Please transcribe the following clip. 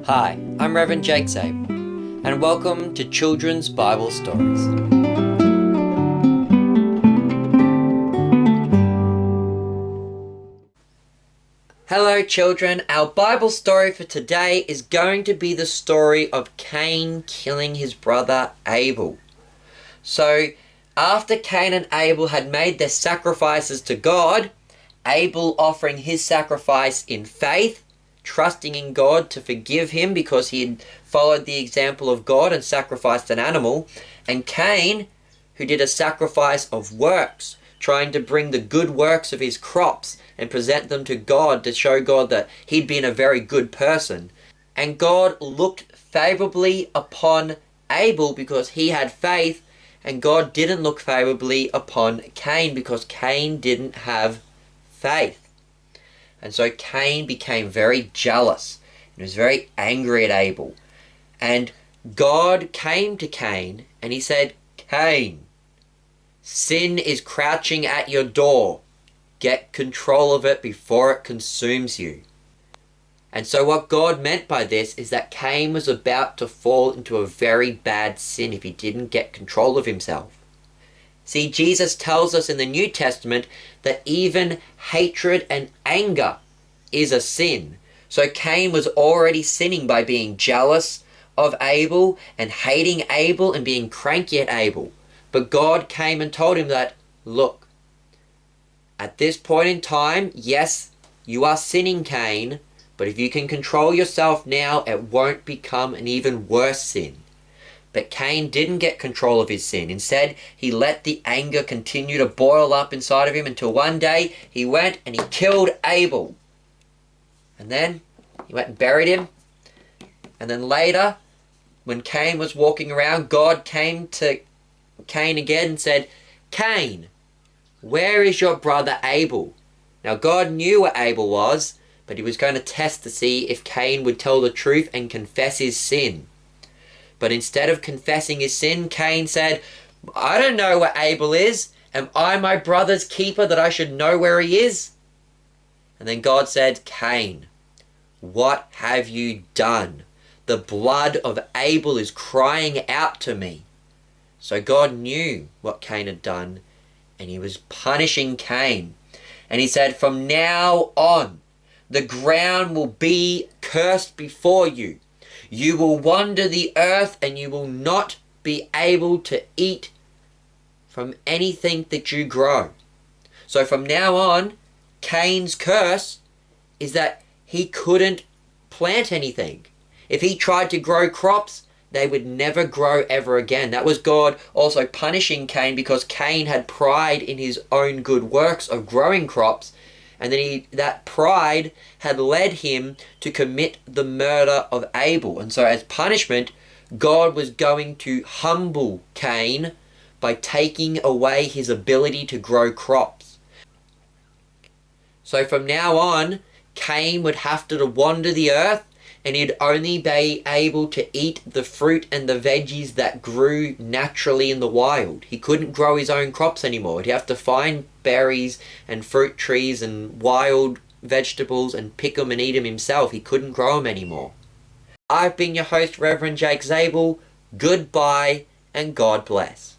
Hi, I'm Reverend Jake Zabel, and welcome to Children's Bible Stories. Hello children, our Bible story for today is going to be the story of Cain killing his brother Abel. So, after Cain and Abel had made their sacrifices to God, Abel offering his sacrifice in faith, trusting in God to forgive him because he had followed the example of God and sacrificed an animal, and Cain, who did a sacrifice of works, trying to bring the good works of his crops and present them to God to show God that he'd been a very good person. And God looked favorably upon Abel because he had faith, and God didn't look favorably upon Cain because Cain didn't have faith. And so Cain became very jealous and was very angry at Abel. And God came to Cain and he said, "Cain, sin is crouching at your door. Get control of it before it consumes you." And so what God meant by this is that Cain was about to fall into a very bad sin if he didn't get control of himself. See, Jesus tells us in the New Testament that even hatred and anger is a sin. So Cain was already sinning by being jealous of Abel and hating Abel and being cranky at Abel. But God came and told him that, look, at this point in time, yes, you are sinning, Cain, but if you can control yourself now, it won't become an even worse sin. But Cain didn't get control of his sin. Instead, he let the anger continue to boil up inside of him until one day he went and he killed Abel. And then he went and buried him. And then later, when Cain was walking around, God came to Cain again and said, "Cain, where is your brother Abel?" Now God knew where Abel was, but he was going to test to see if Cain would tell the truth and confess his sin. But instead of confessing his sin, Cain said, "I don't know where Abel is. Am I my brother's keeper that I should know where he is?" And then God said, "Cain, what have you done? The blood of Abel is crying out to me." So God knew what Cain had done, and he was punishing Cain. And he said, "From now on, the ground will be cursed before you. You will wander the earth and you will not be able to eat from anything that you grow." So from now on, Cain's curse is that he couldn't plant anything. If he tried to grow crops, they would never grow ever again. That was God also punishing Cain because Cain had pride in his own good works of growing crops, and then that pride had led him to commit the murder of Abel. And so as punishment, God was going to humble Cain by taking away his ability to grow crops. So from now on, Cain would have to wander the earth, and he'd only be able to eat the fruit and the veggies that grew naturally in the wild. He couldn't grow his own crops anymore. He'd have to find berries and fruit trees and wild vegetables and pick them and eat them himself. He couldn't grow them anymore. I've been your host, Reverend Jake Zabel. Goodbye and God bless.